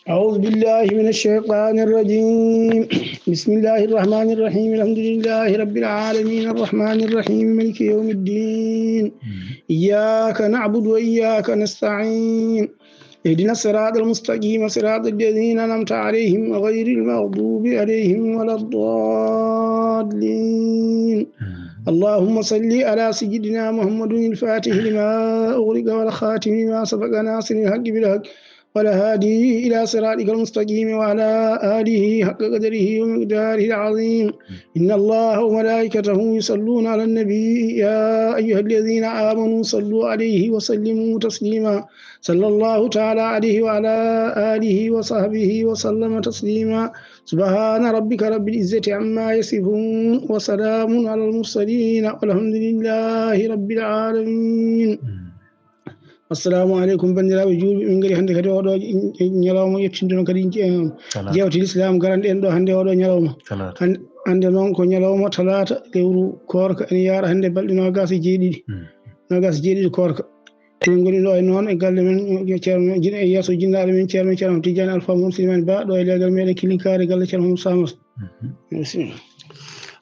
أعوذ بالله من الشيطان الرجيم بسم الله الرحمن الرحيم الحمد لله رب العالمين الرحمن الرحيم مالك يوم الدين إياك نعبد وإياك نستعين اهدنا الصراط المستقيم صراط الذين أنعمت عليهم غير المغضوب عليهم ولا الضالين اللهم صل على سيدنا محمد الفاتح لما أغلق والخاتم لما سبق ناصر الحق بالحق والهادي إلى صراطك المستقيم وعلى آله حق قدره ومقداره العظيم إن الله وملائكته يصلون على النبي يا أيها الذين آمنوا صلوا عليه وسلموا تسليما صلى الله تعالى عليه وعلى آله وصحبه وسلم تسليما سبحان ربك رب العزة عما يصفون وسلام على المرسلين والحمد لله رب العالمين assalamu aleykum bandiraɓe julɓe min gari hannde kadi oɗo ñalawma yettinde kadi jewte l'islam garanɗe en ɗo hannde oɗo ñalawma hannde noon ko ñalawma talata lewru korka ene yaara hannde balɗe nogas e jeeɗiɗi korka min goni ɗo e noon e galle men ceerno e yesso jinnaɗo men ceerno Tidiane Alpha Mouhamadou Souleymane Ba ɗo e legal meɗen Kilinkare galle ceerno Mouhamadou Samas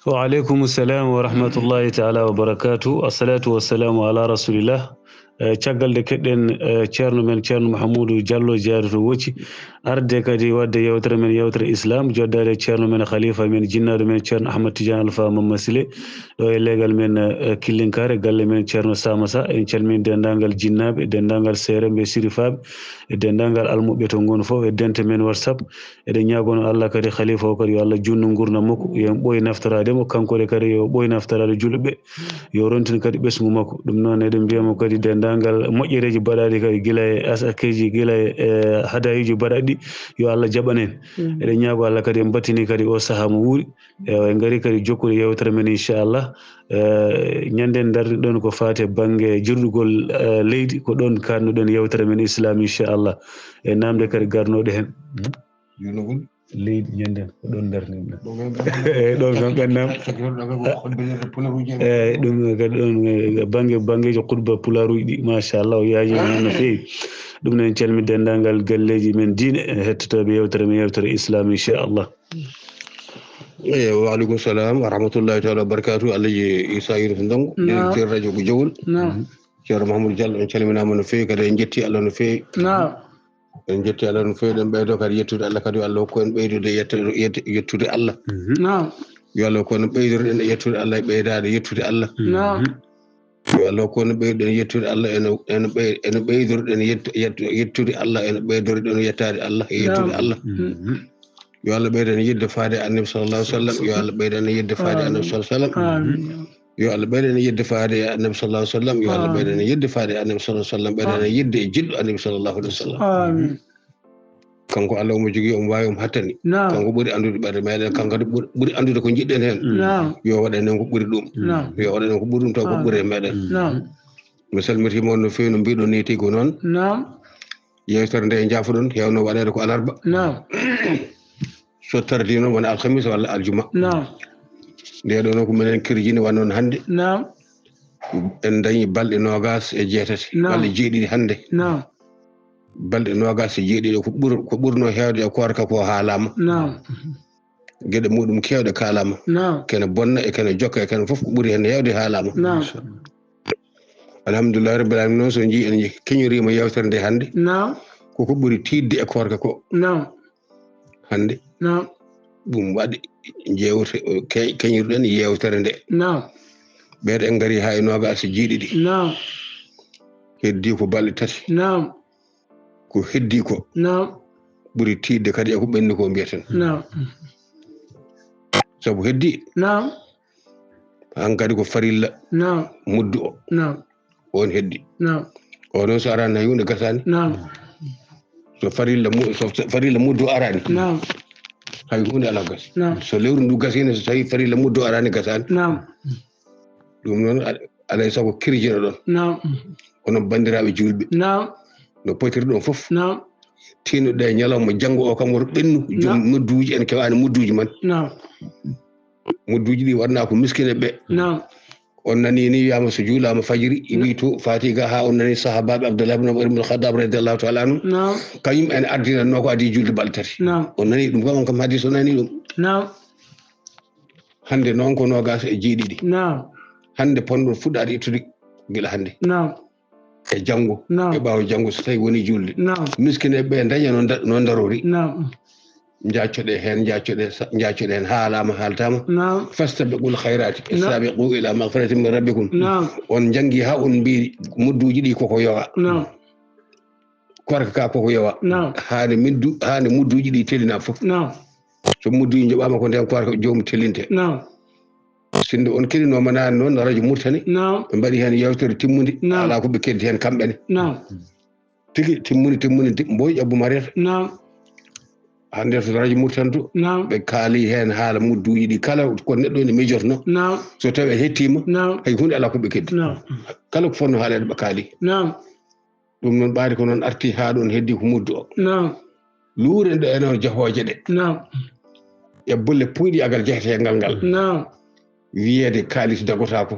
وعليكم السلام ورحمة الله تعالى وبركاته الصلاة والسلام على رسول الله caggalde keɗɗen ceerno men ceerno Mahamoudou Diallo jeyaade to wocci arde kadi wadde yewtere men yewtere islam joddade ceerno men khalifa men jinnaɗo men ceerno Ahmad Tidiane Alpha Mamma Sile ɗo e legal men Killinkare galle men ceerno Samasa en calmini dendagal jinnaɓe dendagal seeremɓe sirifaɓe e dendagal almuɓe to gon fof e dente men WhatsApp eɗen ñagono Allah kadi khalifa o kadi yo Allah junnu gurdam makko yen ɓooyi naftorademo kankode kadi yo ɓooyi naftorade julɓeɓe yo rontin kadi ɓesgu makko ɗum noon eɗen mbiyamo kadi dendagal moƴƴereji baɗaɗi kadi gila e asakeji gila e hadayiji baɗaɗi yo Allah jaɓan en eɗen ñaago Allah kadi en battini kadi o saaha mo wuuri en gari kadi jokkude yewtere men inchallah ñanden darde ɗon ko fate banggue jirɗugol leydi ko ɗon kannuɗen yewtere men islam inchallah e namde kadi garnoɗe hen junugol leydi ñanden ko ɗon darniɗen eyyi ɗon kam ɓennam eyyi ɗum kadi ɗon banggueji khutba pularuji ɗi machallah o yaaji noon no feewi ɗum noon en calmi dendagal galleji men diine hettotoɓe yewtere men yewtere islam inchallah eyi waaleykum salam wa rahmatullahi taala wa barakatuh Allah ji Issa Yunus Ndongo directeur radio ko Jowol ceerno Mahamoudou Diallo en calminama no feewi kadi en jetti Allah no feewi en jetti Allah no feewi ɗen ɓeydo kadi yettude Allah kadi yo Allah hokku en ɓeydude yettude Allah yo Allah hokku en ɓeydorɗen yettude Allah e ɓeydade yettude Allah yo Allah hokku en ɓeyduɗen yettude Allah ene ɓeydorɗen yettude Allah ene ɓeydorɗen yettade Allah e yettude Allah yo Allah ɓeyden yidde faade annabi sallallahu alaihi wasallam yo Allah ɓeyden yidde faade annabi sallallahu alaihi wasallam yo Allah ɓeyden yidde faade annabi sallallahu alaihi wasallam yo Allah ɓeyden yidde faade annabi sallallahu alaihi wasallam ɓeyden yidde e jiɗɗo annabi sallallahu alaihi wasallam kanko Allah omo jogui omo wawi omo hattani kanko ɓuuri andude ɓerde meɗen kanko kadi ɓuuri andude ko jiɗɗen hen yo waɗan en ko ɓuuri ɗum yo waɗan en ko ɓuuri ɗum taw ko ɓuuri e meɗen mi salmitima on no fewi no mbiɗon ni tigui noon yewtere nde jaafoɗon hewno waɗede ko alarba so tardi noon wona alhamisa walla aljuma ndeɗo noon ko minen kirjini wannoon hannde en dañi balɗe nogas e jeetati walla jeeɗiɗi hannde balɗe nogas e jeeɗiɗi ko ɓurno hewde e korka ko haalama gueɗe muɗum kewɗe kalama kene bonna e kene jokka e kene foof ko ɓuuri hen hewde haalama alhamdulillahi rabbil alamin noon so jii en keñorima yewtere nde hannde koko ɓuuri tidde e korka ko hannde ɗum waɗi jewte keñirɗen yewtere nde ɓeeɗo en gari ha e nogas e jeeɗiɗi heddi ko balɗe tati ko heddi ko ɓuuri tidde kadi eko ɓenni ko mbiyeten saabu heddi han kadi ko farilla muddu o on heddi o noon so arani hay hunde gasani so farilla muddu o arani hay hunde ala gas so lewru ndu gasino so tawi farilla muddu o arani gasani ɗum noon alay saago kirjino ɗon onon bandiraɓe julɓe no potiri ɗon foof tinnoɗe e ñalawma janggo o kam woto ɓennu joom nodduji en kewani mudduji man mudduji ɗi waɗna ko miskine ɓe on nani ni wiyama so juulama fajiri wi to fatiga ha on nani sahabaɓe Abdullah ibn Umar ibn al-Khattab radiyallahu ta'ala anhu kañum en ardinanno ko adi julde balɗe tati on nani ɗum kam on kam hadis o nani ɗum hande noon ko nogas e jeeɗiɗi hande ponɗon fuɗɗade ittude gila hande e janngo e ɓaawo janngo so tawi woni julde miskineɓe ɓe daña no darori jaccoɗe hen haalama haaltama fastabiqul khayrati e sabiqu ila magfiratin min rabbikum on jangi ha on mbi mudduji ɗi koko yowa korka ka koko yowa hande mudduji ɗi telina foof so mudduji joɓama ko nden korka jomum tellinte sinde on keɗinoma nane noon radio Mauritanie ɓe mbaɗi hen yewtere timmude ala ko ɓe keddi hen kamɓene tigi timmude mboyi ƴabbu mariata hande to radio Mauritanie to ɓe kaali hen haala mudduji ɗi kala ko neɗɗo ne mijotono so tawi a hettima hay hunde ala ko ɓe keddi kala ko fonno haalede ɓe kaali ɗum noon ɓaari ko noon arti ha ɗon heddi ko muddu o luuren ɗo ene jahoje ɗe e bolle puyɗi agal jeetegal ngal wiyeede kaalis dagotako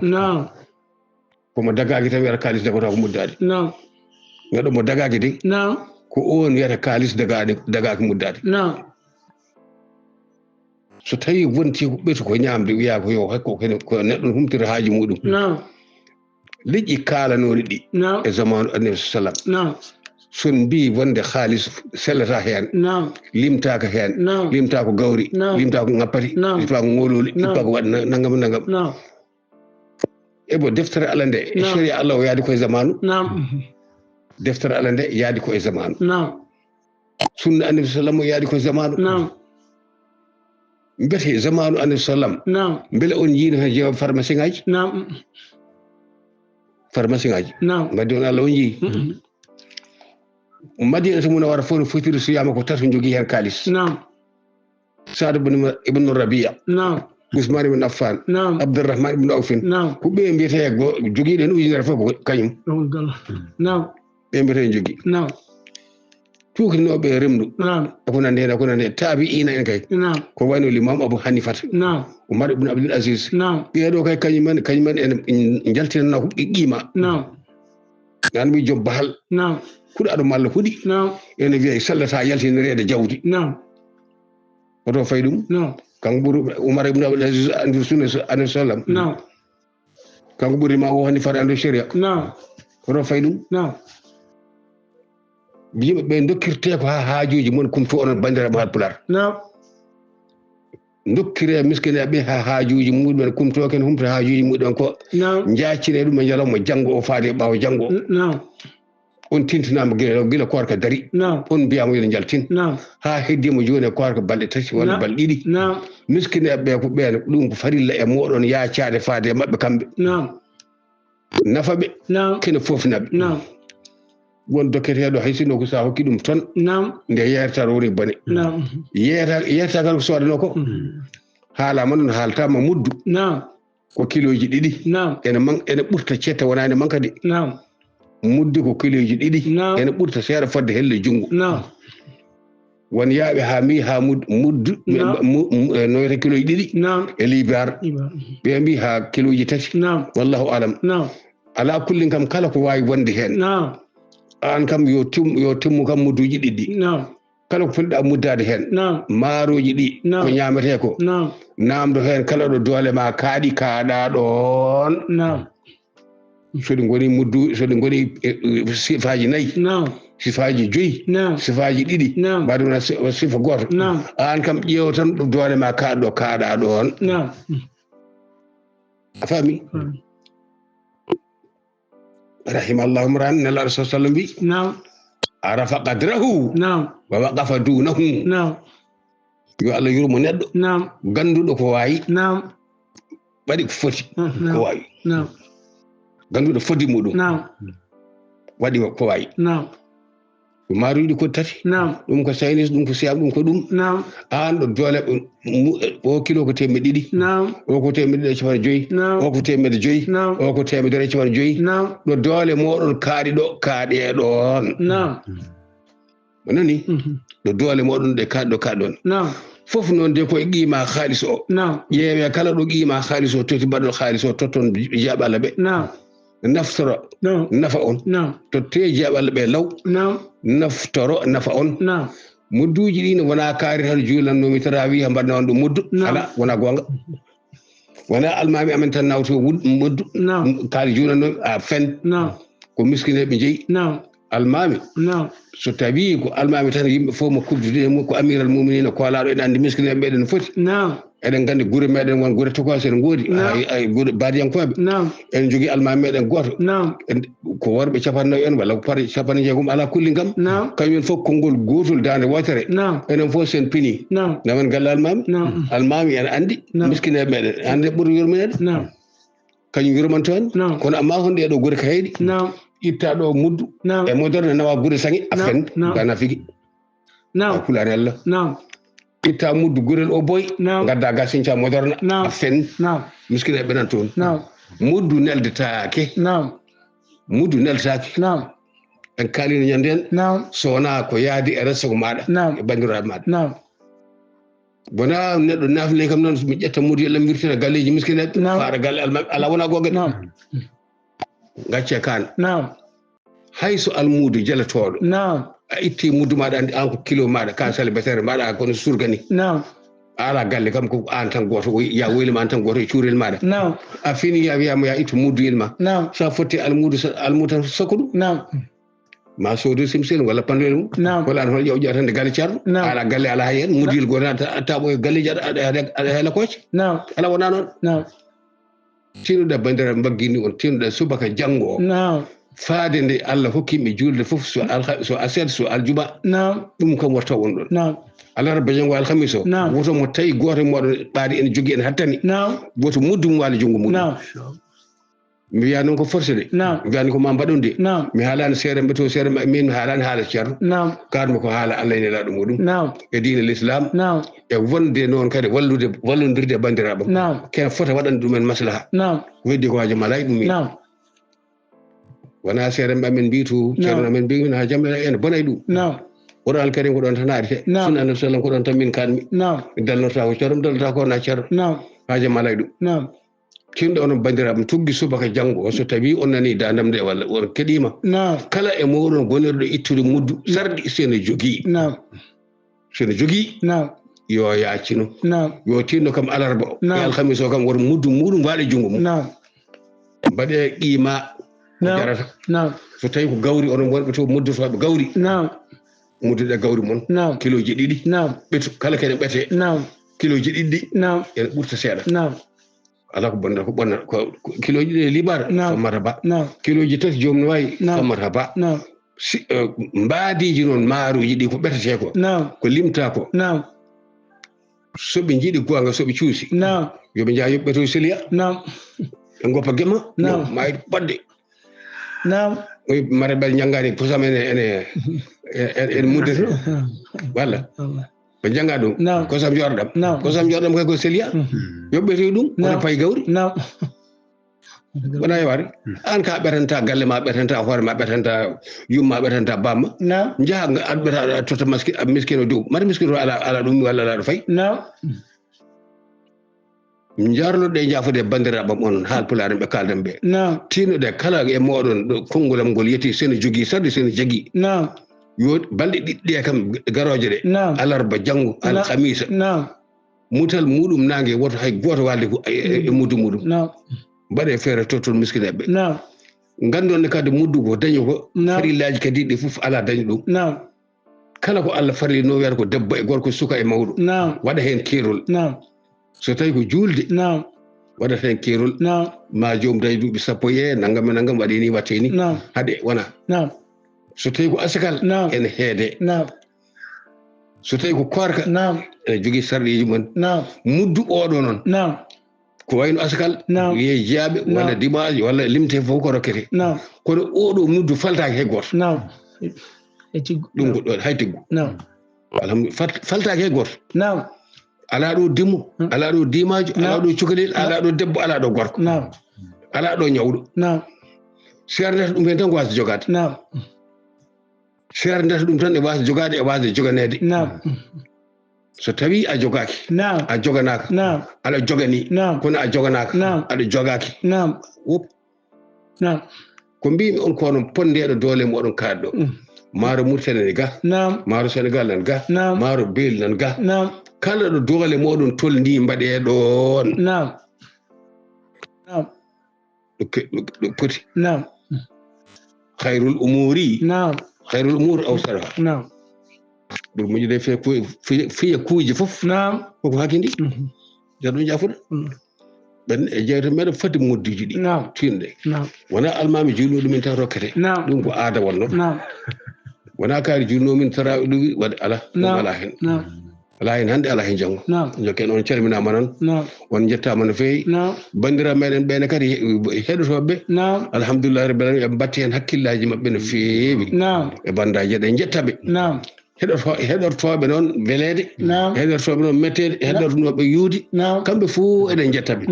komo dagaki tan wiyata kaalis dagotako muddade neɗɗo mo dagaki de ko on wiyata kaalis dagaki muddade so tawi wonti ko ɓeeto ko ñamde wiya ko yo hakko ko neɗɗo humtira haaji muɗum liƴƴi kaalanori ɗi e zamanu annabi sallam son mbi wonde haalis sellata hen limtaka hen limtako gawri limtako ngappati limtako ngololi limtako waɗa nangam ebo deftere Allah nde e sharia Allah o yaadi koye zamanu deftere Allah nde yaadi koye zamanu sunna annabi sallam o yaadi koye zamanu mbete zamanu annabi sallam beele on jiino hen jeewa pharmacie ngaji mbaddi on Allah on jii Madina to Munawwara fof no fotiri so wiyama ko tato jogui hen kalis Saad ibn Rabi'a Usman ibn Affan Abdurrahman ibn Awf ko ɓe mbiyete joguiɗo hen ujunere fof ko kañum ɓe mbiyete jogui tukinoɓe remdu ko nande hen tabi'ina en kay ko wayno l'imam Abu Hanifata Umar ibn Abdul Aziz ɓeeɗo kay kañumen en jaltinanno ko qima nan mi joom bahal huɗo aɗo malla huɗi ene wiya sallata yaltinirede jawdi oto fayi ɗum kanko ɓuuri Umar ibn Abdul Aziz andu sunna annabi sallam kanko ɓuuri ma o hani fare andu sharia oto fayi ɗum yimɓe ɓe dokkirte ko ha haajuji mon kumto onon bandiraɓe Haalpulaar dokkire miskineɓe ha haajuji muɗumen kumtoken humta haajuji muɗumen ko jaccire ɗum e jalawma janggo o faade ɓaawo janggo on tintinama gila korka dari on mbiyama yo jaltin ha heddima joni e korka balɗe tati walla balɗe ɗiɗi miskineɓe ko ɓen ɗum ko farilla e moɗon yaacade faade mabɓe kamɓe nafaɓe kene foof naɓe won dokketeɗo hay sinno ko sa hokki ɗum ton nde yeretata woni bone yereta kala ko sodano ko haalama noon haaltama muddu ko kiloji ɗiɗi ene ɓurta cetta wona ene manka de muddu ko kiloji ɗiɗi ene ɓurta seeɗa fodde helle junggo won yaaɓe ha mbi ha muddu noyata kiloji ɗiɗi e libar ɓe mbi ha kiloji tati wallahu alam ala kullin kam kala ko wawi wonde hen an kam yo timmu kam mudduji ɗiɗɗi kala ko fulɗa muddade hen maaroji ɗi ko ñamete ko namdo hen kala ɗo doole ma kaaɗi kaaɗa ɗon soɗi goni sifaji nayyi sifaji joyyi sifaji ɗiɗi mbaɗi wona sifa goto an kam ƴeew tan ɗo doole ma kaaɗo kaaɗa ɗon a faami rahimallahu mran nelaɗo sa sallam wi arafa qadrahu wa waqafa dunahu yo Allah yurmo neɗɗo ganduɗo ko wayi waɗi ko foti ko wayi ganduɗo fodi muɗum waɗi ko wayi maaruji ko tati ɗum ko saynis ɗum ko siyam ɗum ko ɗum an ɗo doole o kilo ko temedde ɗiɗi o ko temedde ɗiɗi e cappan joyyi o ko temedde joyyi o ko temedere e cappan joyyi ɗo doole moɗon kaaɗi ɗo kaaɗe ɗon o nani ɗo doole moɗon ɗe kaaɗi ɗo kaaɗi ɗon fof noon de koye qima halis o ƴeewe kala ɗo qima halis o toti mbaɗol halis o totton jeeɓa Allah ɓe naftoro nafa on totte jeeɓa Allah ɓe law naftoro nafa on mudduji ɗi ne wona kaari tan juulannomi tara wiya mbaɗna on ɗo muddu ala wona gonga wona almami amen tan nawto muddu kaari juulannomi a fen ko miskineɓe jeeyi almami so tawi ko almami tan yimɓe fof mo kubdude mum ko amiral muminina ko alaɗo eɗen andi miskineɓe meɗen foti eɗen gandi guure meɗen won guure tokose en goodi guure badiyankoɓe en jogui almami meɗen goto ko worɓe 90 en walla ko pare 50 ala kulli gam kañumen fof konngol gotol dande wotere enen fof sen pini namen galle almami en andi miskineɓe meɗen ande ɓuuri yurminede kañum yurmanto en kono amma honde ɗo guure kayɗi itta ɗo muddu e moderne nawa guure sangi a fen gana figi a kulani Allah itta muddu gurel o boy gadda ga sinca moderne a fen miskineɓe nan toon muddu neldetake en kalino ñanden sowona ko yaadi e ressago maɗa e bandiraɓe maɗa bona neɗɗo nafne kam noon mi ƴetta muddu yalla mirtina galleji miskineɓe faara galle almaɓe ala wona goga gacce kan hayso almudu jelatoɗo a itti muddu maɗa andi an ko kilo maɗa ka sali betere maɗa kono surgani ala galle kam ko an tan goto ya woylima an tan goto e cuurel maɗa a fini ya wiyama ya ittu muddu yelma sa fotti almudu tan sakkuɗum ma sodo simsen walla pandoel mum walla an hono ƴew ƴewtande galle ceerno ala galle ala hay hen mudduyel goto taɓo e galleji aɗa heela kocce ala wona noon tinuɗa bandiraɓe mbaggini on tinuɗa subaka janggo o faade nde Allah hokkimɓe julde fof so aset so aljuma ɗum kam warta won ɗon alarba janggo alhamis o woto mo tawi goto moɗon ɓaadi ene jogui en hattani woto muddu mum waali junggo muɗum mi wiya noon ko forcé de mi wiyani ko ma mbaɗon de mi haalani seere mbe to seere min mi haalani haala ceerno kaatmi ko haala Allah ene laɗo muɗum e diine l'islam e wonde noon kadi wallodirde e bandiraɓam ken fota waɗande ɗumen maslaha weddi ko haji malay ɗum min wona seere mbe amen mbitu ceerno amen mbi ha jamma ene bonay ɗum oɗo alkarim ko ɗon tan haadete sunna annabi sallam ko ɗon tan min kanmi dallorta ko ceerno dallorta ko na ceerno haji malay ɗum tinɗo onon bandiraɓe tuggi subaka janggo so tawi on nani dandam nde walla on keɗima kala e moɗon gonirɗo ittude muddu sarɗi sene jogui yo yaccino yo tinno kam alarba o e alhamis o kam woto muddu muɗum waɗe junggo mum mbaɗe qima jarata so tawi ko gawri onon wonɓe to muddotoɓe gawri mudduɗe gawri moon kiloji 2 ɓeetu kala kene ɓeete kiloji 2 ɗi ene ɓurta seeɗa ala ko bonnata ko ɓonna ko kiloji ɗi liɓara fammata ba kiloji 3 jomum no wawi fammata ba mbaadiji noon maaruji ɗi ko ɓetete ko limta ko soɓe jiiɗi gonga soɓe cuusi yoɓe jaa yoɓe to seliya ɓe goppa gema mayde ɓodde maraɓel janggani posam ene muddete walla ɓe jangga ɗum kosam jorɗam kay ko seliya yoɓɓete ɗum kono payi gawri wona yeware an ka ɓetanta galle ma ɓetanta hoore ma ɓetanta yumma ɓetanta bamma jaaha aɗa ɓeta tota miskino dow mata miskino ala ɗum walla ala ɗo fayi jarloɗe jaafude bandiraɓam onon haalpulaar ɓe kaldan ɓe tinoɗe kala e moɗon ɗo konngol am ngol yeti sene jogui sarde sene jagui yo balɗe ɗiɗɗe kam garoje ɗe alarba janggo alhamisa mutal muɗum nangue woto hay goto walde e muddu muɗum mbaɗe feere tottol miskineɓe gandonne kadi muddu ko dañi ko farillaji kadi ɗi foof ala dañi ɗum kala ko Allah farli no wiyata ko debbo e gorko suka e mawɗo waɗa hen keerol so tawi ko julde waɗata hen keerol ma joom dañi duuɓi 10 naggam waɗi ni watte ni haɗe wona so tawi ko asakal ene heede so tawi ko korka ene jogui sarɗiji mum muddu oɗo noon ko wayno asakal wiye jeyaɓe walla dimanche walla limte fof ko rokkete kono oɗo muddu faltaki hay goto ɗum ko ɗon hay tiggo alhamdulillah faltaki hay goto ala ɗo dimmo ala ɗo dimajo ala ɗo cukalel ala ɗo debbo ala ɗo gorko ala ɗo ñawɗo seerdata ɗum hen tan ko wasa jogade seerdata ɗum tan e wasa jogade e wasa joganede so tawi a jogaki a joganaka aɗa jogani kono a joganaka aɗa jogaki wop ko mbimi on ko non pondeɗo doole moɗon kaɗɗo maaro Mauritanie ne ga maaro Sénégal nan ga maaro Beeli nan ga kala ɗo doole moɗon tolni mbaɗe ɗon ɗo poti hayrul umuri awsaraha ɓuri moƴƴude fiya kuuje fof koko hakindi jaɗo jafuɗa ɓen e jeyta meɗen fadde modduji ɗi tinɗe wona almami julnuɗo min tan rokkete ɗum ko aada wonno wona kaari julnomin tara ɗum waɗa ala ɗum ala hen ala hen hannde ala hen janngo jokken on calminama noon on jettama no feewi bandiraɓe meɗen ɓene kadi heɗotoɓe alhamdulillah rabbil alamin eɓe batti hen hakkillaji mabɓe no feewi e bandaji ɗe jettaɓe heɗortoɓe noon welede heɗortoɓe noon mettede heɗornoɓe yuudi kamɓe fo eɗen jettaɓe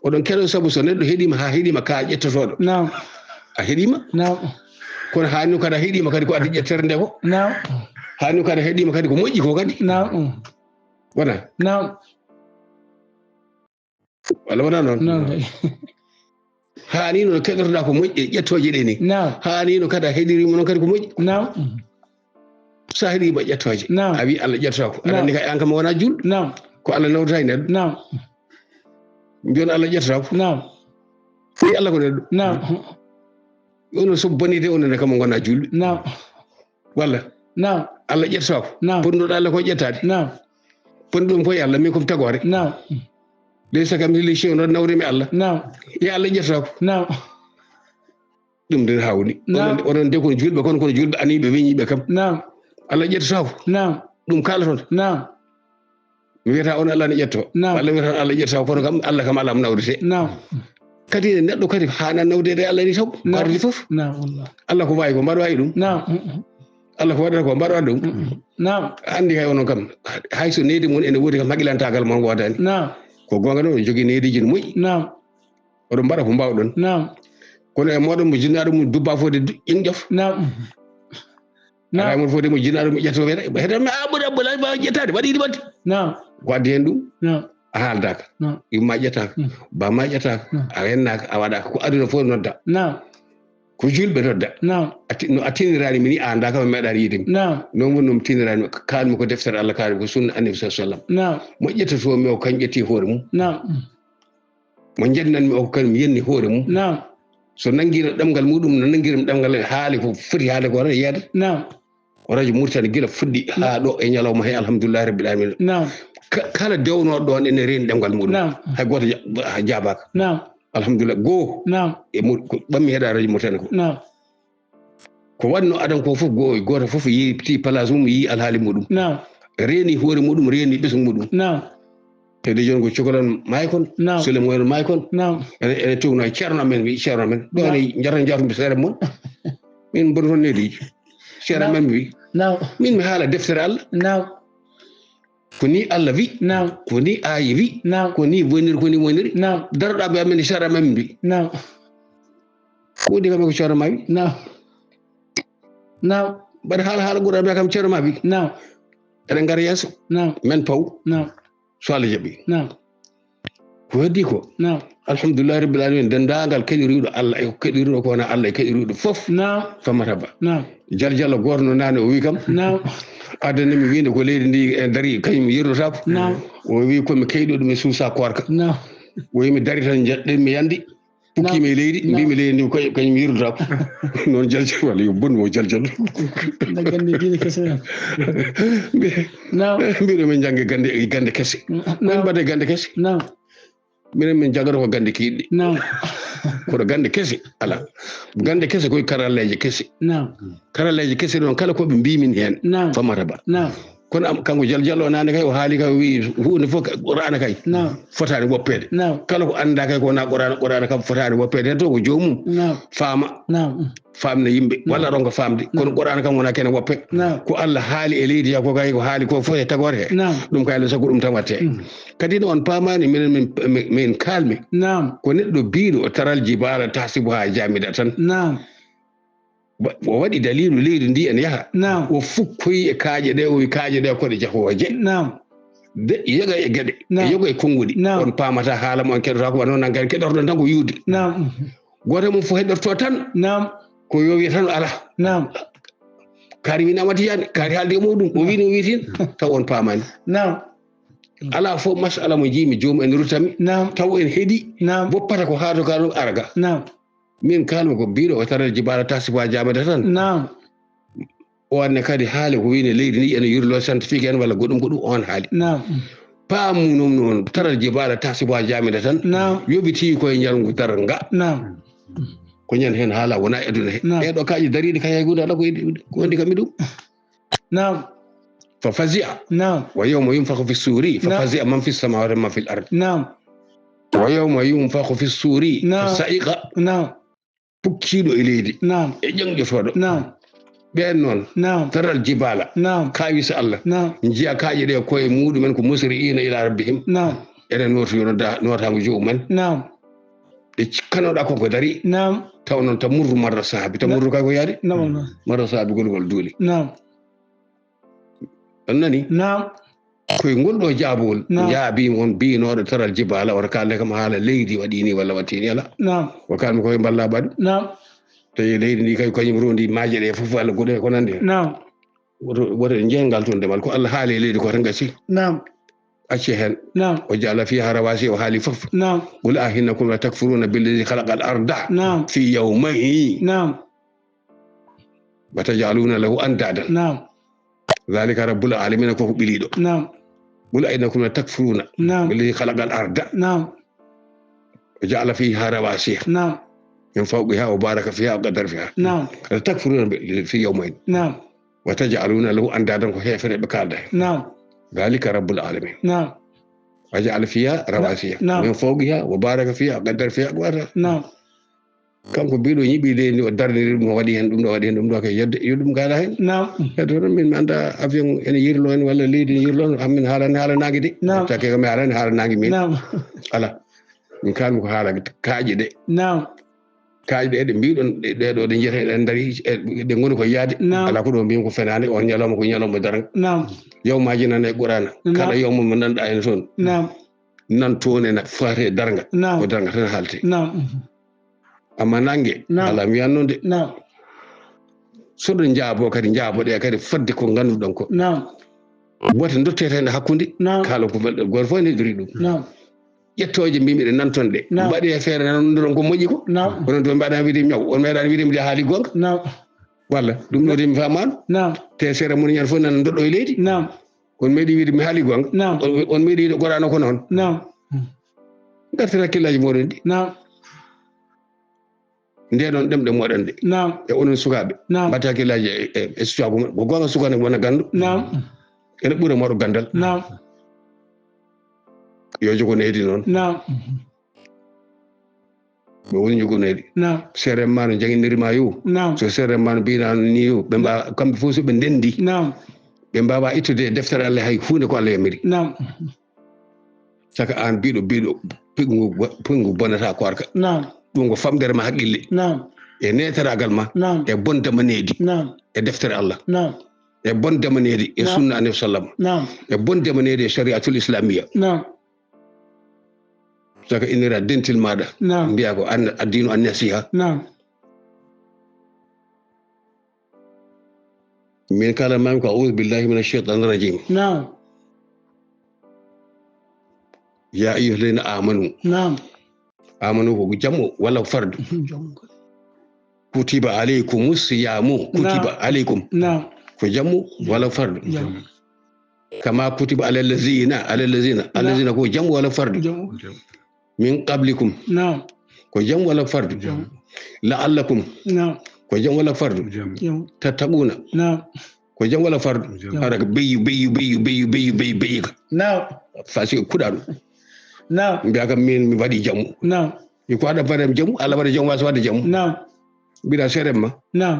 oɗon keɗo saabu so neɗɗo heeɗima ha heeɗima ka ƴettotoɗo a heeɗima kono hanni kadi a heeɗima kadi ko addi ƴettere nde ko hanni kadi a heeɗima kadi ko moƴƴi ko kadi wona walla wona noon hani no keɗotoɗa ko moƴƴi ƴettoje ɗe ni hani no kadi a heeɗirima noon kadi ko moƴƴi sa heeɗima ƴettoje a wi Allah ƴettota ko aɗa andi kay an kam wona julɗo ko Allah nawdata e neɗɗo mbiyon Allah ƴettota ko wi Allah ko neɗɗo ono so bonide onone kam gona julɓe walla Allah ƴettota ko ponnoɗo Allah ko ƴettade ponɗum koye Allah min komi tagore laysa kamithlihi shay'un oɗon nawrimi Allah ya Allah ƴettota ko ɗum nden hawni onon de kono julɓe kono julɓe aniɓe weñiɓe kam Allah ƴettota ko ɗum kalaton mi wiyata on Allah ne ƴetto Allah wiyata Allah ƴettota kono kam Allah kam ala mo nawrete kadi neɗɗo kadi hana nawdede Allah ni taw ko ardi fof Allah ko wawi ko mbaɗa wawi ɗum Allah ko waɗata ko mbaɗa waɗa ɗum andi kay onon kam hayso neydi mon ene woodi kam haqqilantagal mon wodani ko gonga noon jogui neydiji no moƴƴi oɗon mbaɗa ko mbawɗon kono e moɗon mo jinnaɗo mum dubba fode ƴinƴof ala mon fode mo jinnaɗo mo ƴetto heɗanmi ɓuuri abbola mbawa ƴettade waɗiɗi wadde ko addi hen ɗum a haaldaka yumma ƴettaka bamma ƴettaka a rennaka a waɗaka ko aduna fof nodda ko julɓe nodda no a tinirani mini a andaka ma meeɗani yidemi non woni nomi tinirani kalmi ko deftere Allah kalmi ko sunna annabi sallam mo ƴettotomi o kañum ƴetti hoore mum mo jennanmi o ko kañum yenni hoore mum so nanguino ɗemgal muɗum no nanguirimi ɗemgal haali ko foti haali ko tan yeeda o radio Mauritanie guila fuɗɗi ha ɗo e ñalawma he alhamdulillahi rabbil alamin kala dewnoɗo ɗon ene reeni ɗemgal muɗum hay goto jabaka alhamdulillah goo e ɓammi heeɗa radio Mauritanie ko wanno adan ko fof goto fof yi ti place mum yi alhaali muɗum reeni hoore muɗum reeni ɓesgu muɗum te de joni ko cokolan maykon Souleymane maykon ene tugno ceerno amen wi ceerno amen ɗo ene jata jatumɓe seere moon min mboɗo toon nediji ceerno amen mi wi min mi haala deftere Allah ko ni Allah wi ko ni aayi wi ko ni woniri daroɗaɓe amen e ceerno amen mbi ko woni kam ko ceerno ma wi mbaɗa haala ɓuura mbiya kam ceerno ma wi eɗen gara yeeso men paw so Allah jaɓi ko heddi ko alhamdulillahi rabbil alamin dendagal keɗiriɗo Allah e keɗiriɗo ko wona Allah e keɗiriɗo fof famata ba jaljallo goto no nane o wi kam addanimi wiide ko leydi ndi e dari kañum yirdotako o wi komi keyɗoɗo mi suusa korka o wi mi dari tan jeɗɗen mi yandi pukkimi e leydi mbimi leydi ndi kañum yirdotako noon jaljal walla yo bonmi o jaljal mbiɗo min jangge gande kese min mbaɗe gande kese minen min jagata ko gande kiɗɗe koɗo gande kese ala gande kese koye karalleje kese karalleje kese ɗon kala koɓe mbimin hen famata ba kono kanko jaljallo nane kay o haali kay o wi hunde fof qur'ana kay fotani woppede kala ko anda kay ko na qur'ana kam fotani woppede hen to ko jomum famna yimɓe walla ɗon ko famde kono qur'ana kam wona kene woppe ko Allah haali e leydi ko kay ko haali ko fof e tagore he ɗum kay sago ɗum tan watte kadi no on pamani minen min kalmi ko neɗɗo biiɗo o taralji baala tasibu ha jamida tan o waɗi dalilu leydi ndi en yaha نعم o fukkoyi e kaaje ɗe o wi kaaje ɗe koɗe jahooje نعم yoga e geɗe نعم. yoga e konngudi نعم. on paamata haala mo on keɗota ko wano nan kadi keɗorɗon tan ko yuude نعم goto mum fof heɗɗorto tan نعم ko yo wi tan ala نعم kaari wi namati yaade kaari haalde e muɗum o wi no wiitin taw on paamani نعم ala fof masala mo jiimi joomum en ruttami نعم taw en heeɗi نعم woppata ko haado ka ɗum araga نعم min kalmi ko mbiɗo o taral jibala tasiba jamede tan نعم o wanne kadi haali ko wine leydi ndi ene yurlo scientifique en walla goɗɗum on haali نعم paamu noon taral jibala tasiba jamede tan نعم yobiti koye jalngu taral nga نعم ko ñande hen haala wona eduna he نعم. ɗeɗo kaaji dariɗi kay hay hunde ala ko wandi kamɓe ɗum نعم fa fasia نعم wa yawma yunfakhu fi suri fa نعم. fasia man fi samawati man fil ard نعم wa yawma yunfakhu fi suri fa نعم. sa'iqa نعم pukkiɗo e leydi نعم e ƴanƴotoɗo نعم ɓen noon نعم taral jibala نعم kawisa Allah نعم jiya kaaje ɗe koye muɗumen ko musri'ina ila rabbihim نعم eɗen notoyono notago jomumen نعم ɗe cikkanoɗa koko dari نعم taw noon tamurru marra saabi tamurru kay ko yaade نعم marra saabi golgol duuli نعم on nani نعم koye ngolɗo jaabowol نعم. jaabimi on mbinoɗo taral jibala wata kalde kam haala leydi waɗini walla wattini ala نعم o kalmi koye mballa baɗu نعم tawi leydi ndi kay kañum rondi maaje ɗe fof walla goɗe ko nandi hen نعم woto jeyngal toon ndemal ko Allah haali e leydi ko tan gasi نعم acce hen نعم o jaala fiha rawasi o haali fof نعم qul ahinnakum la takfuruna billadi khalaqa al arda نعم fi yawmayni نعم wa tajaluna lahu andadan نعم dhalika rabbul alamin ko biliɗo نعم qul ahinnakum la takfuruna نعم billadi khalaqa al arda نعم o jaala fiha rawasi نعم min fawqiha wa baraka fiha wa qaddara fiha نعم la takfuruna fi yawmayni نعم wa tajaluna lahu andadan ko hefere be kalda نعم dhalika rabbul alamin نعم وجعل فيها رواسي نعم. من فوقها وبارك فيها وقدر فيها أقواتها نعم kanko mbiɗo yiɓide ni o darniri ɗum o waɗi hen ɗum ɗo waɗi hen ɗum ɗo kay yedde yuɗum gaala hen نعم heddo tan min mi anda avion ene yirlo hen walla leydi ne yirlo min haalani haala nangue de نعم. takke kam mi haalani haala nangue min نعم ala min kalmi ko haala kaaƴe ɗe نعم kaaƴe ɗe ɗe mbiɗon ɗeɗo ɗe jiyata eɗen daari ɗe goni ko yaade نعم. ala ko ɗo mbimi ko fenani on ñalawma ko ñalawma daranga نعم yawmaji nan e qur'ana نعم. kala yawma mo nanɗa hen toon نعم nan toon ene fate daranga نعم ko daranga tan haalte نعم amma nangue نعم. ala mi wiyan noon de نعم soɗo jaabo kadi jaaboɗe kadi fadde ko ganduɗon ko نعم wote dottete hen hakkude نعم kala ko belɗo goto fof ne hedori ɗum نعم ƴettoje mbimi ɗe nanton ɗe نعم. mbaɗi e feere nanodiron ko moƴƴi ko نعم onon to mbaɗa wiide ñaw on meeɗani wiide mbiɗa haali gonga نعم walla ɗum ɗo de mi famano نعم te cérémonie ñan fof nan doɗɗo e leydi نعم on meeɗi wiide mi haali gonga نعم on meeɗi wiide gorano ko noon نعم garten hakkillaji moɗon ɗi نعم ndeɗon ɗemɗe moɗon ɗe نعم e onon sukaɓe نعم mbatta hakkillaji e situation mon ko gonga sukane wona gandu نعم ene ɓuura moɗo gandal نعم yo jogono heedi noon نعم ɓe woni jogonoyɗi نعم seere ma no janginirima yo نعم so seere ma no mbina ni yo ɓe mbawa kamɓe fof so ɓe ndendi نعم ɓe mbawa ittude e deftere Allah hay hunde ko Allah yamiri نعم saka an mbiɗo pingu bonata korka نعم ɗum ko famdere ma haqqille نعم e neteragal ma نعم e bondemaneedi نعم e deftere Allah نعم e bondemaneedi e نعم. sunna anabi sallam نعم e bondemaneedi e shariatul islamia نعم saka innira dentil maɗa نعم mbiya ko addinu an nasiha نعم min kala mami ko audu billahi min alcheitan rajim نعم ya ayuha alladina amanu نعم amanu ko jammo walla ko fardu kutiba aleykum siyamu kutiba aleykum نعم ko jammu walla ko fardu جم kama kutiba ala allazina ko jammu walla ko fardu جم min qablikum نعم ko jammu walla ko fardu la'allakum نعم ko jammu walla ko fardu جم tattaquna نعم ko jammu walla ko fardu ara ko beyi ka نعم fasi kuɗa ɗum نعم mbiya kam min mi waɗi jammu نعم mi ko aɗa waɗam jammu Allah waɗa jammu wasa wadde jammu نعم mbiɗa seeɗen ma نعم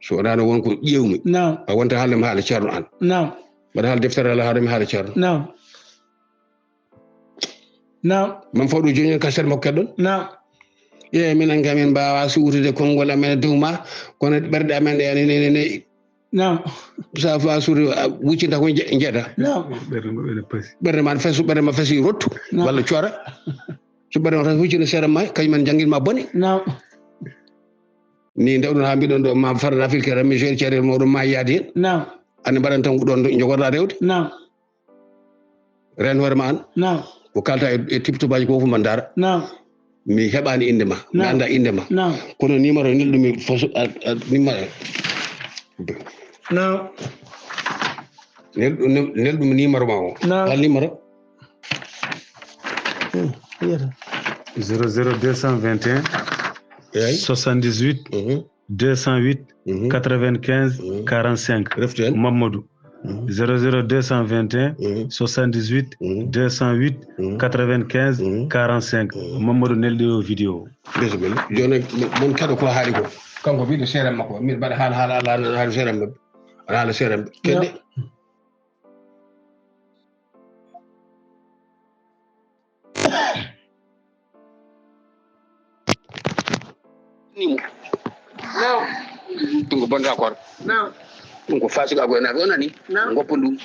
so wonano wonko ƴewmi نعم a wonta haalde mi haala ceerno an نعم mbaɗa haala deftere Allah haade mi haala ceerno نعم نعم man fawɗo joni en kaset makko keɗɗon نعم minen kam en mbawa suutude konngol amen duma kono ɓerɗe amen ɗe ne Naam. Sa fa suutu wuccinta ko jeeta. Naam. Ɓerde ma fesu ɓerde ma fesi rottu walla coora. So ɓerde ma tan wuccina seeɗa ma kañumen jangguinma bone. Naam. Ni ndewɗon ha mbiɗon ɗo ma farata filkere mi jeeri ceerel mawɗum ma yaade hen. Naam. Ande mbaɗan tan ɗon jogorɗa rewde. Naam. Ren hoore ma an. Naam. Ko kalta e tiptubaji ko fof ma daara. Naam. Mi heɓani inde ma. Mi anda inde ma. Naam. Kono numéro nelɗum mi fos numéro. Naam. Nelɗum numéro ma o. Hal numéro. 00221 78 208 95 45 Mamadou 00221 78 208 95 45 Mamadou neldi o vidéo bismillah joni mon kado ko haali ko kanko wiide seeram makko min mbaɗa haala seeram mabɓe aɗa haala seeram kedde ɗum ko bonta kor ɗum ko fasigago e naɓe o nani goppa ɗum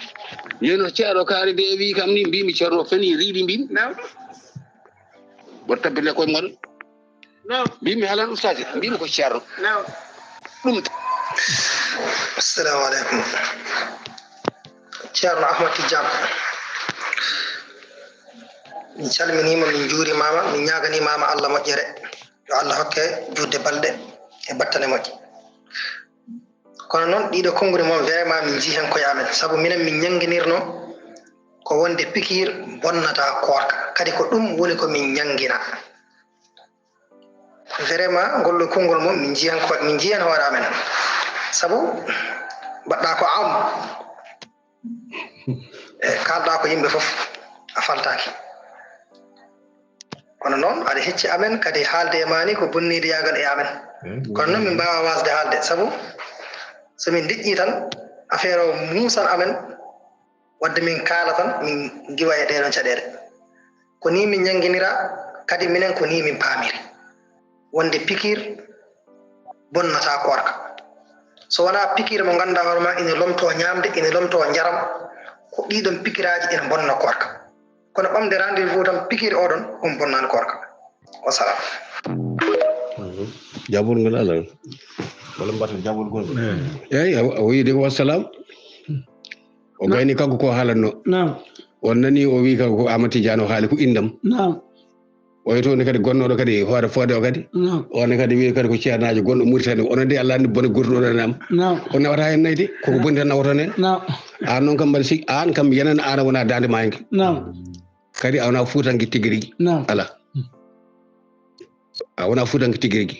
yeno ceerno kaari de wi kam ni mbimi ceerno feni riiɗi mbimi woto tabbirde koye moɗon mbimi halan ustade mbimi ko ceerno ɗum assalamu aleykum ceerno Ahmad Tidiane min calminima min juurimama min ñaganimama Allah moƴƴere yo Allah hokke judde balɗe e battane moƴƴe kono noon ɗiɗo konnguri moon vraiment min jii hen koye amen saabu minen min ñanguinirno ko wonde pikir bonnata korka kadi ko ɗum woni ko min ñanguina vraiment ngolɗo konngol moom min jii hen hoore amen saabu mbaɗɗa ko am e kalɗa ko yimɓe foof a faltaki kono noon aɗa hecci amen kadi haalde e mani ko bonnide yagal e amen kono noon min mbawa wasde haalde saabu somin diƴƴi tan affaire o muusan amen wadde min kaala tan min giwa e ɗeɗon caɗele ko ni min ñanguinira kadi minen ko ni min paamiri wonde pikir bonnata korka so wona pikir mo ganduɗa hoorema ina lomto ñamde ina lomto jaram ko ɗiɗon pikiraji ina bonna korka kono ɓamde rendez-vous tan pikir oɗon on bonnani korka wasalam jabol ngol ala wala mbata jabol gol eyi o wiide ko wassalam o gayni kanko ko haalatno on nani o wi kanko ko Ahmad Tidiane o haali ko indam o yetoni kadi gonnoɗo kadi hoore fode o kadi one kadi wi kadi ko ceernajo gonɗo Mauritanie onon de Allah andi bone gurɗoɗonam o nawata hen nayde koko boni tan nawata hen an noon kam mbaɗa sigi an kam yenen an a wona dande maygue kadi a wona fuutanki tigui rigui ala a wona fuutanki tigui rigui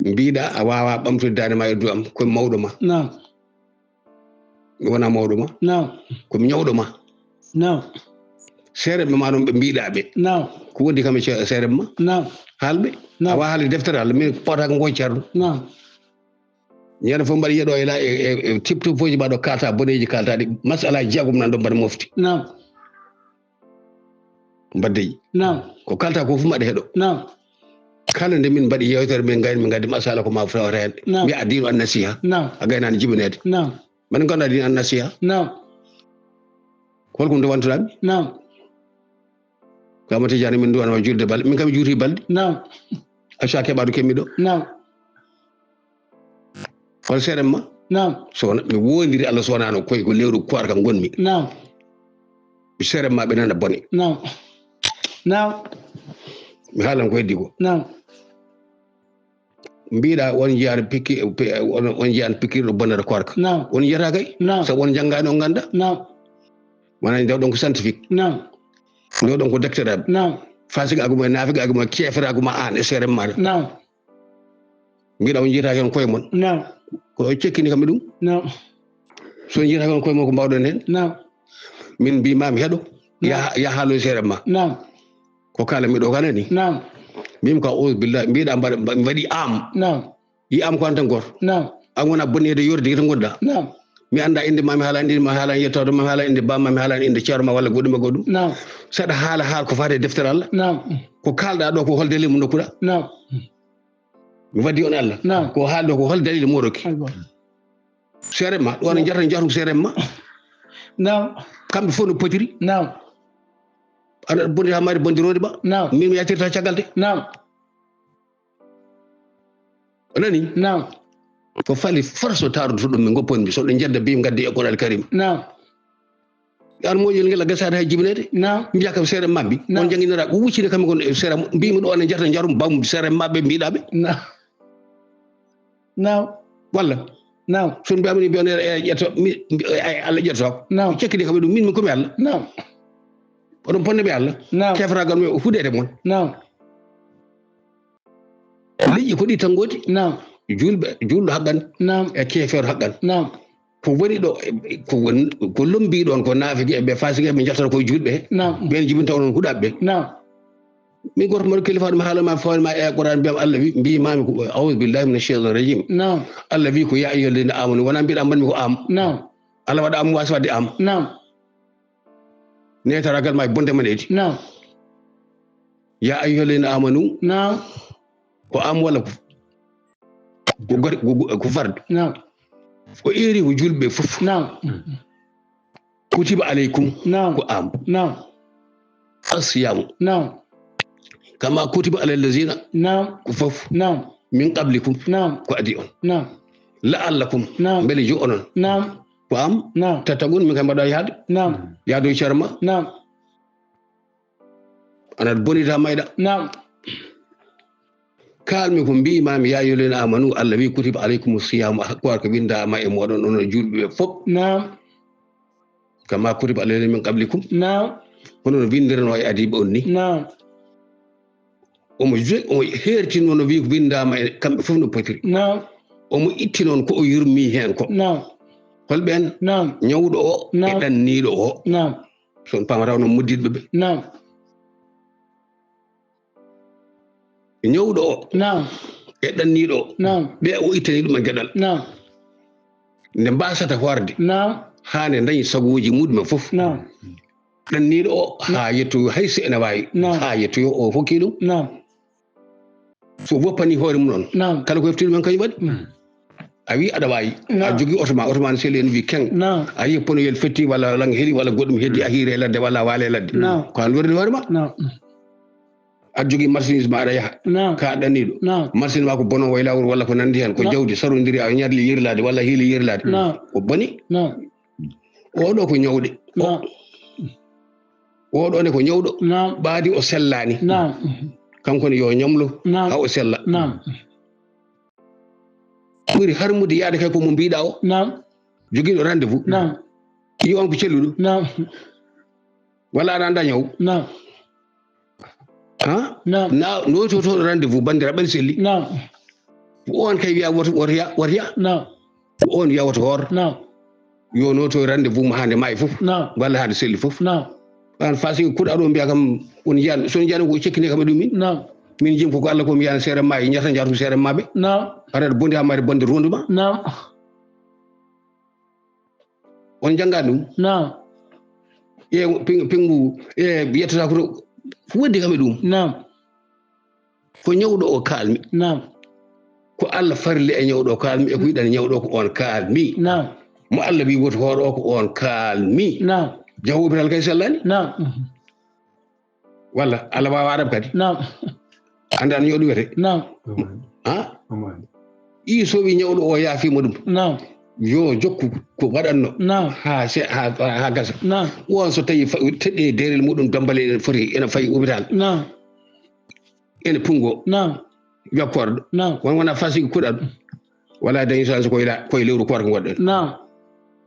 mbiɗa a wawa ɓamtude dande ma e du am komi mawɗo ma mi wona mawɗo ma komi ñawɗo ma seereɓe ma ɗon ɓe mbiɗaɓe ko wondi kam e seereɓe ma haalɓe a wawa haalde deftere Allah min pawata ko ngoy ceerno ñande fof mbaɗa yiiɗo e tipto foji ma ɗo kalta boneji kaltaɗi masalaji jeegom nan ɗo mbaɗa mofti mbaddeji ko kalta ko fof mbaɗa heeɗo kala nde min mbaɗi yewtere min gayni min gaddi masala ko ma fawata hen mi addino an nasiha a gaynani jibinede mbaɗa ganduɗa addino an nasiha holko nde wantoɗami ko Ahmad Tidiane min duwanama julde balɗe min kam juuti balɗe acca keɓaɗo kemmiɗo hol seeɗen ma sowona mi wondiri Allah sownano koye ko lewru kuwar kam gonmi mi seeɗen ma ɓe nana bone mi haalan ko heddi ko mbiɗa won jiyani pikki on jiyani pikkirɗo bonnata korka won jiyata kay saabu won janggani on ganda wonani ndewɗon ko scientifique ndewɗon ko docteur aɓe fasiga aguma e nafiga aguma kefere aguma an e seeɗen maɗa mbiɗa on jiyataki on koye mon ko cekkini kamɓe ɗum so jiyataki on koye mon ko mbawɗon hen min mbimami heeɗo ya haalo e seeɗen ma ko kala miɗo kala ni mbimi ko a'udhu billahi mbiɗa mbaɗi am yi am ko an tan goto an wona bonnede yorde tan gonɗa mi anda inde mami haala inde ma haala yettode mami haala inde bamma mi haala inde ceerno ma walla goɗɗum e goɗɗum saɗa haala ko fate deftere Allah ko kalɗa ɗo ko hol dalil mo nokkuɗa mi waddi on Allah ko haalɗo ko hol dalil mo rokki seere ma ɗo ne jatu seere ma kamɓe fof no potiri aɗa bondi ha mari bondirode ba min mi yattirta caggal de o nani ko fali force o tarude to ɗum mi gopponmi so ɗo jedda bim gaddi e Qur'an Karim an moƴol ngel a gasade hay jibinede mbiya kam seere mabɓe on jangguinira ko wuccide kamɓe gon seere mbimi ɗo ne jata jarum bam seere mabɓe mbiɗaɓe walla son mbiyamini mbiyon ƴetto Allah ƴettoako cekkidi kamɓe ɗum min mi komi Allah oɗon ponne ɓe Allah kefragal me huɗede moon liƴƴi ko ɗi tan godi julɗo haqqan e keefeero haqqan ko woni ɗo ko lombi ɗon ko naafiki e ɓe fasiki ɓe jettata koye julɓe he ɓen jibinta onon huɗaɓe ɓe min goto mbaɗo kilifa ɗum haalama fawma e Qur'an mbiyam Allah wi mbimami ko a'udhu billahi minash shaitanir rajim Allah wi ko ya ayyuhalladhina amanu wona mbiɗa mbanmi ko am Allah waɗa am wasa wadde am netaragal ma e bonde maneji ya ayyuhalladhina amanu ko am walla ko farde ko eri ko julɓe fof kutiba aleykum ko am asiyamu kama kutiba alal lazina ko fof min qablikum ko adi on la'allakum beele jo onon ko am tattagun min kam mbaɗa yaade yaado carma anaɗa bonita mayɗa kalmi ko mbimami ya ayyuhalladhina amanu Allah wi kutiba aleykum siyamu hakkuwar ko windama e moɗon onon julɓe fof kama kutiba alal ladina min qablikum hono no windirno e adiɓe on ni omo hertino no wi ko windama e kamɓe fof no potiri omo itti noon ko o yurmi hen ko holɓen ñawɗo o e ɗanniɗo o son pamata noon mudditɓe ɓe ñawɗo o e ɗanniɗo o ɓe o ittani ɗum e gueɗal nde mbasata horde ha nde dañi sagoji muɗumen fof ɗanniɗo o ha yettoyo hayso ene wawi ha yettoyo o hokki ɗum so woppani hoore mum noon kala ko heftiɗumen kañum waɗi a wi aɗa wawi a jogui auto ma ne seeli en wi keng a yi ponoyel fetti walla lang heeɗi walla goɗɗum heddi a hiire ladde walla a waale e ladde ko an lorni hoore ma aɗa jogui marchandise ma aɗa yaaha ka ɗanniɗo marchandise ma ko bono way lawol walla ko nandi hen ko jawdi sarodiri a ñadli yirilade walla hiili yirilade ko boni oɗo ko ñawɗe oɗo ne ko ñawɗo ɓaadi o sellani kankone yo ñamlo ha o sella ɓuri harmude yaade kay komo mbiɗa o joguiɗo rendez-vous yi on ko celluɗo walla aɗa anda ñaw nototoɗo rendez-vous bandira ɓen selli ko on kay wiya wotoya ko on wiya woto hoor yo noto rendez-vous mo hande maayi fof walla hande selli fof an fasi kuɗa ɗo mbiya kam on jiyan son jiyani ko cekkini kam e ɗum min jim koko Allah ko mi yiyana seere maayi ñata jatu seere maɓe aɗa bondi ha mari bonde ronduma on jangga ɗum pingu yettata ko waddi kam e ɗum ko ñawɗo o kalmi ko Allah farli e ñawɗo o kalmi e ko yiɗani ñawɗo ko on kalmi mo Allah wi woto hoor o ko on kalmi jahoɓital kay sellani walla Allah wawa arab kadi ande an ñawɗo wiyete i so wi ñawɗo o yaafima ɗum yo jokku ko waɗanno ha gasa on so tawi teɗɗi derel muɗum dambale ene foti ene fayi hôpital ene pungo jokkorɗo wona fasiki kuɗa ɗum wala dañi chance koye lewru koor ko goɗɗen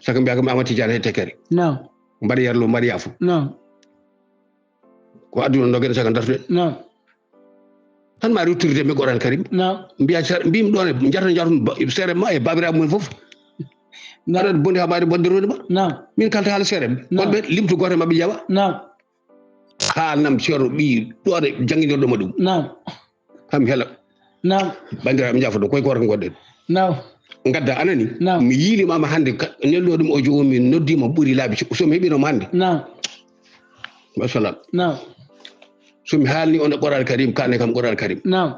saka mbiya kam Amady Tidiane he tekkere mbaɗa yarlo mbaɗa yaafo ko aduna ndogueɗe saka dartuɗen tan ma ruttirde mi Qur'an Karim mbiya mbimi ɗon e jata seere ma e babiraɓe mumen foof aɗa bondi ha mbaɗi bondirode ma min kalta haala seere wonɓe limtu goto mabɓe jaɓa haalnam ceerno ɓi ɗone jangguinorɗoma ɗum kam heela bandiraɓe jaafa ɗo koye goto ko goɗɗen gadda anani Naam. mi yilimama hande nello ɗum o jogo mi noddima ɓuuri laabi somi heɓinoma hande Naam. masalam Naam. somi haalni on e Qur'an Karim kalne kam Qur'an Karim Naam.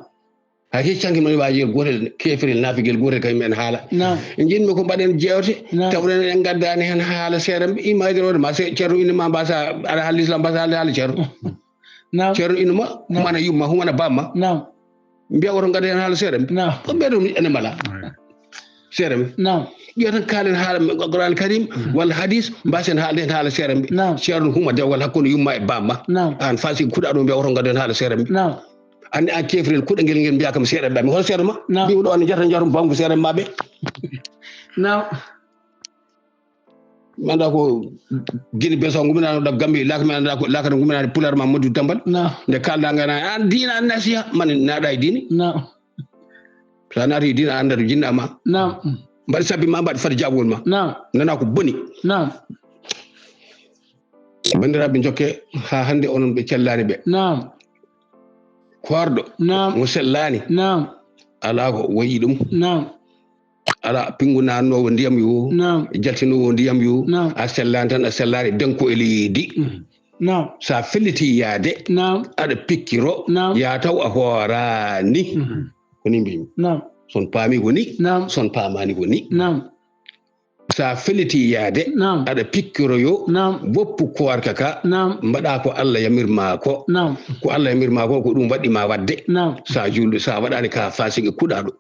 hay heccanki noon waji gotel kefrel naafiguel gotel kay men haala jinmi ko mbaɗen jewte tawɗen en gaddani hen haala seeɗa imadirode ma ceerno inuma mbasa aɗa haali islam mbasa haala ceerno ceerno inuma humana yumma humana bamma mbiya woto gadda hen haala seeɗa ko ɓeɗo ene mala seeɗa mi ƴeew tan kaalen haala Qur'an Karim walla hadis mbasen haalde hen haala seeɗa mbi ceerno huma dewgal hakkude yumma e bamma an fasi kuuɗa ɗo mbiya woto gadda hen haala seeɗa mbi andi an kefrel kuɗangel ngel mbiya kam seeɗa ɓami hol seeɗa ma mbiɗo ɗo ne jata jarum bangu seeɗa maɓe mi anda ko guine beso guminano ɗo gambi lakata guminade pular ma moddu tambal nde kalda ngana an diina an nasiha mane naɗa e diine sa naati e diine a anda to jinna ma mbaɗi sabbi ma mbaɗi fade jaɓugol ma nana ko boni bandiraɓe jokke ha hande onon ɓe cellani ɓe korɗo mo sellani ala ko wayi ɗum ala pingu nannowo ndiyam yo jaltinowo ndiyam yo a sellani tan a sellani denko e leydi sa felliti yaade aɗa pikkiro ya taw a hoorani koni mbimi son paami woni son paamani woni sa felliti yaade aɗa pikkiroyo woppu koorka ka mbaɗa ko Allah yamirma ko ko Allah yamirma ko ɗum waɗɗima wadde sa julɗo sa waɗani ka fasige kuɗaɗo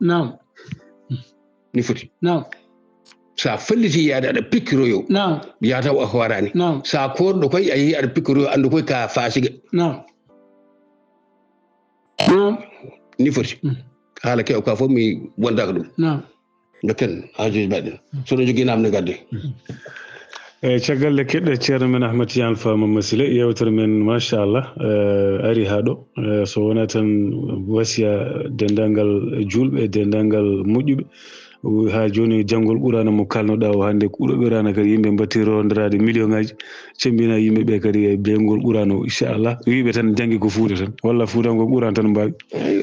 ni foti sa felliti yaade aɗa pikkiroyo ya taw a hoorani sa korɗo koy a yeehi aɗa pikkiroyo andu koy ka fasige ni foti haala kew ka fof mi wondaka ɗum dokken hajuji mbaɗen soɗo jogui namde gadde eyyi caggal nde keɗɗo ceerno men Ahmad Tidiane Fa Mamadou Sylla yewtere men machallah ari ha ɗo so wona tan wasiya dendal ngal julɓe dendal ngal moƴƴuɓe ha joni janggol ɓurana mo kalnoɗa o hande kuuɗo ɓirana kadi yimɓe mbatti ronderade million ngaji cembina yimɓeɓe kadi e beygol ɓurano inchallah wiɓe tan janggui ko Fouta tan walla Foutankoɓe ɓurani tan mbawi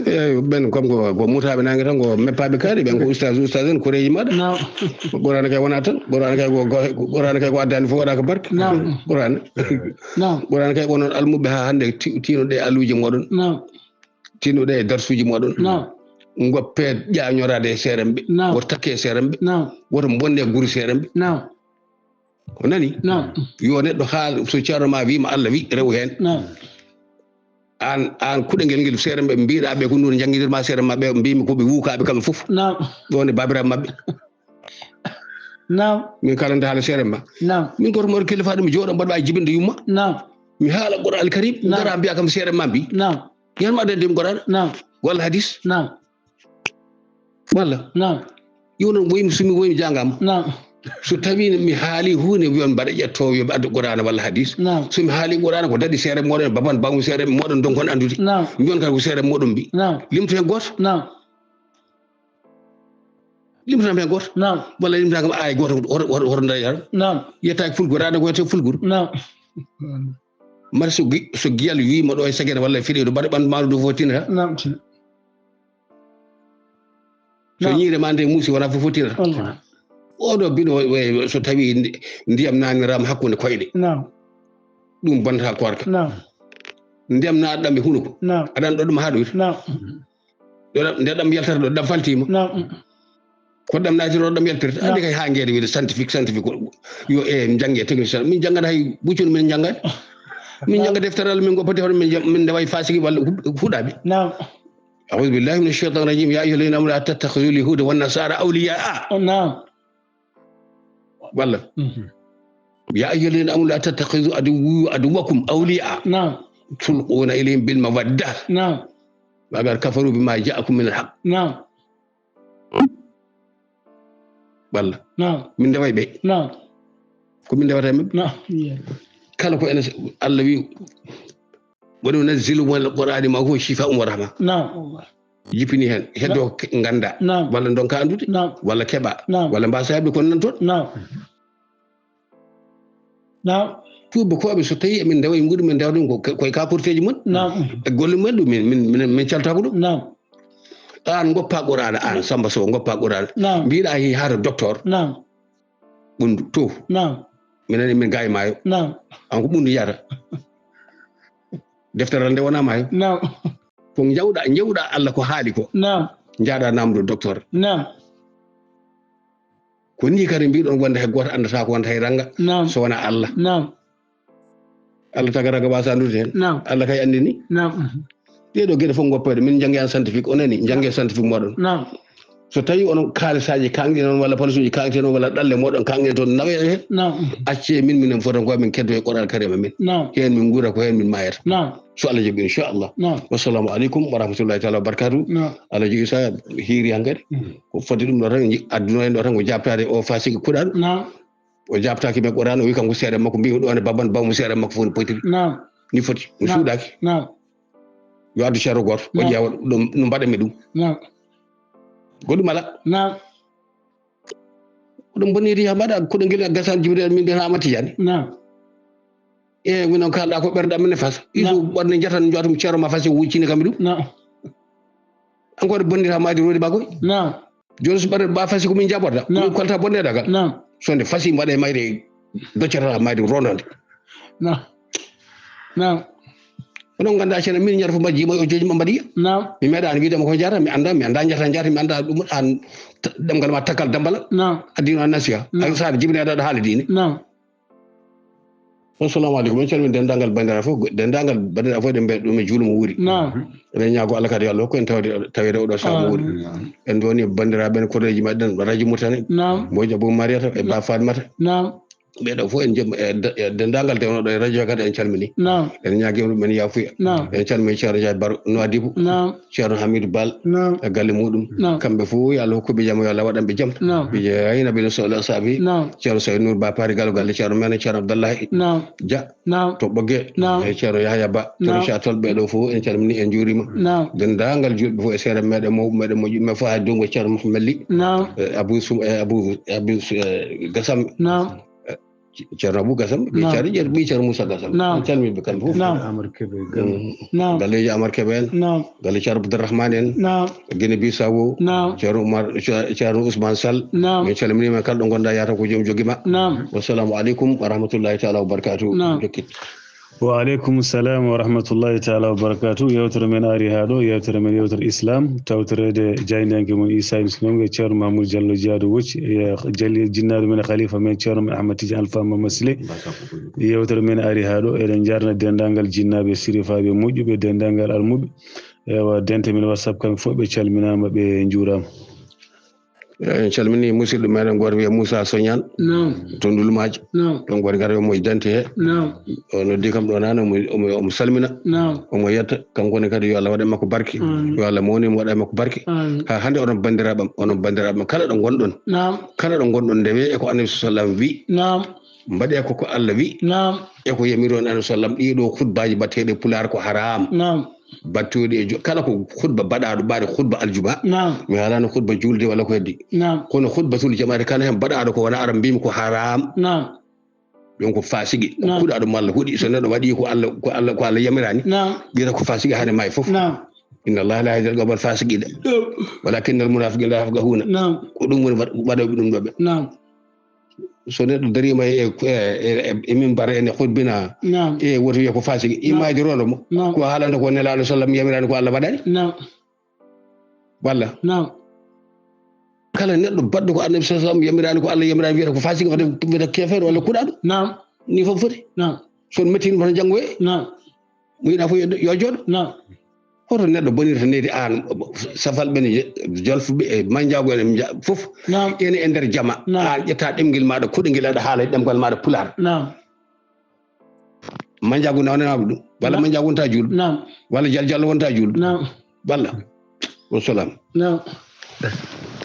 eyyi ɓen comme ko mutaɓe nangue tan ko meppaɓe kaari ɓen ko oustage en koreji maɗa ɓurana kay wona tan ɓurana kay ko addani fof waɗa ko barke ɓurana kay wonon almuɓe ha hande tinoɗe aluji moɗon tinoɗe e darsuji moɗon goppe ƴañorade e seeɗen ɓe woto takke e seeɗen ɓe woto bonde guuri seeɗen ɓe o nani yo neɗɗo haal so ceerno ma wima Allah wi rew hen an kuɗengel ngel seeɗen ɓe mbiɗa ɓe ko ndu jangguidirma seeɗen mabɓe mbimi koɓe wuukaɓe kamɓe foof ɗon e babiraɓe mabɓe min kalante haala seeɗen ma min koto moɗo kilifaɗo mi jooɗo mbaɗa jibinde yumma mi haala Qur'an Karim gara mbiya kam seeɗen ma mbi yanma addandemi Qur'an walla hadis walla yonon woymi somi woymi jangama so tawi mi haali hunde wiyon mbaɗa ƴettowo yoɓe addu Qur'ana walla hadis somi haali Qur'ana ko daɗi seeɗa moɗon baban bangu seeɗa moɗon donkon andude mbiyon kadi ko seeɗa moɗon mbi limto hen goto limto hen goto walla limta kam ay goto hoto dañata yettaki fulgor aɗa ko wiyete fulgor mbaɗa so giyal wima ɗo e sagere walla e fiɗeɗo mbaɗa ɓandu maɗo dow fof tinata so ñiire ma nde muusi wona fof tinata oɗo bino so tawi ndiyam nanirama hakkude koyɗe ɗum bonnata korka ndiyam naɗɗam e hunuko aɗa ɗo ɗum ha ɗo nde ɗam yaltata ɗo ɗam faltima koɗɗam natiro ɗam yaltirta andi kay ha gueɗe wiide scientifique yo jangge technicien min janggata hay ɓuccol min janggade min jangga deftaral min goppate hoto min ndewayi fasigi walla huuɗaɓe أعوذ بالله من الشيطان الرجيم يا أيها الذين آمنوا لا تتخذوا اليهود والنصارى أولياء والله يا أيها الذين آمنوا لا تتخذوا عدوكم أولياء تلقون إليهم بالمودة وقد كفروا بما جاءكم من الحق والله من دواي بي كم من دواي بي كانوا كأن الله بي وننزل من القرآن ما هو شفاء ورحمة jipini hen heddo ganda walla don ka andude walla keba walla mbasa hebde kon nan ton tuuba koɓe so tawi emin ndewa guɗi min ndewɗum koye kakurteji mon e golle mumen ɗum min calta ko ɗum an goppa qur'ana an Samba Sow goppa qur'ana mbiɗa hi haro docteur ɓundu to minen min gayi maayo an ko ɓundu yiyata deftere nde wona maayo ko jewɗa Allah ko haali ko jaaɗa namdo docteur ko ni kadi mbiɗon wonde hay goto andata ko wonta hay ranga so wona Allah Allah taga ranga wasa andude hen Allah kay andini ɗeɗo gueɗe fof goppede min jangi en scientifique onani jangue scientifique moɗon so tawi onon kaalisaji kanɗi noon walla palisuji kanɗi noon walla ɗalle moɗon kanɗi toon nawe hen acce minen fotan ko min keddo e Qur'an karima min hen min guura ko hen min mayata so Allah jaaɓi inchallah wassalamu aleykum wa rahmatullahi taala wa barakatuh Allah jogui sa hiiri hankadi ko fodde ɗum ɗo tan adduno hen ɗo tan ko jabtade o fasiki kuɗaɗo o jabtaki men Qur'an o wi kanko seeɗa makko mbi ɗo ne babban bawmo seeɗa makko fof no potiri ni foti mi suuɗaki yo addu ceero goto o ƴeewa no mbaɗanmi ɗum goɗɗum ala oɗon boniri ha mbaɗa koɗo guila gasan Jibril min den Amad Tidiane minon kalɗa ko ɓerɗe amen ne fasa iso ɓorne jatan jowatum ceero ma fasi wuccini kam ɗum encore bonnir ha madi rodi bakoy joni so ɓerɗe ba fasi komin jaɓorta min kolta bonnedagal sonde fasi mbaɗe mayde doccata mayde rondode onon ganda cene min ñata fo majji o joji ma mbaɗiya mi meeɗani wiidema ko jata mi anda jata mi anda ɗum an ɗemgal ma takkal dambala addino an nasiha sa jibine aɗa haala diine assalamu aleykum en calmin dendagal bandiraɓe fof ɗe mbeɗa ɗum e juulumo wuuri eɗen ñaago Allah kadi yo Allah hokku en tawede oɗo saaha wuuri en doni bandiraɓe koreji maɗɗen radio Mauritanie Mbodj Abou Mariata e Ba Fatmata ɓeɗo fof en dendagal dewnoɗo e radio kadi en calmini en ñaguima ɗum en yafuya en calmini ceerno Diaye Baro Nouadhibou ceerno Hamidou Bal e galle muɗum kamɓe fof yo Allah hokkuɓe jaam yo Allah waɗanɓe jaam ɓe ayna ɓe sohla saabi ceerno Saydou Nour Ba Pari Gallo galle ceerno men ceerno Abdallahi Dia to ɓogge e ceerno Yahya Ba to Richard Toll ɓeɗo fof en calmini en juurima dendagal julɓe fof e seeɗa meɗen meɗen moƴƴuɓe fof ha dongo ceerno Mouhamed Ly Abou Gassam ceerno Abou Gassam ɓi ceerno Moussa Gassam calmiɓe kamɓe fof galleji Amar Kébé en galle ceerno Abdourahmane en Guinée Bissau ceerno Ousmane Sall min calminima kala ɗo gonɗa yata ko joom joguima wassalamu aleykum wa rahmatullahi taala wa barakatuh jokkit wa aleykum salam wa rahmatullahi taala wa barakatuh yewtere men ari ha ɗo yewtere men yewtere islam tawtorede jaydanke mon Issa Misnongo ceerno Mamoudou Diallo Diado Wocci jalli jinnaɗo men khalifa men ceerno men Ahmad Tidiane Alpha Mamadou Sile yewtere men ari ha ɗo eɗen jarna dendagal jinnaɓe sirifaɓe moƴƴuɓe dendagal almuɓe ewa dente men WhatsApp kamɓe fof ɓe calminama ɓe juurama en calmini musidɗo meɗen goto wiye Moussa Sognane to Ndulmaji ɗon goto gara omo dante he o noddi kam ɗo nane omo salmina omo yetta kankone kadi yo Allah waɗe makko barke yo Allah mawnimo waɗe makko barke ha hande onon bandiraɓam kala ɗo gonɗon ndewe eko Annabi sallam wi mbaɗe koko Allah wi eko yamiri on Annabi sallam ɗiɗo khutbaji batteɗe pular ko haram battuɗe kala ko khutba baɗaɗo ɓaade khutba aljuma mi halano khutba julde walla ko heddi kono khutbatul jama'ati kala hen baɗaɗo ko wona ara mbimi ko haram ɗon ko fasigi ko kuɗaɗo malla huuɗi so neɗɗo waɗi ko Allah yamirani ɓiyata ko fasigi hade maayi foof inna allaha la yahdil qawmal fasiqina walakinna al munafiqina la yafqahuna ko ɗum woni waɗoɓe ɗum ɗoɓe so neɗɗo darima e minbar ene hutbina woto wiya ko fasigi imaji rondo mo ko haalanta ko nelaɗo sallam yamirani ko Allah waɗani walla kala neɗɗo baɗɗo ko Annabi sallam yamirani ko Allah yamirani wiyata ko fasigi wiyata kefere walla kuɗaɗo ni fof foti son mettinimo tan janggoye mo yiɗa fof yo jooɗo hoto neɗɗo bonirta nedi an safalɓe ne jolfuɓe e manjago en fof ene e nder jama an ƴetta ɗemguel maɗa kuɗoguel aɗa haala ɗemgal maɗa pular manjago nawananaɓe ɗum walla manjago wonta julɗo walla jaljallo wonta julɗo walla wassalam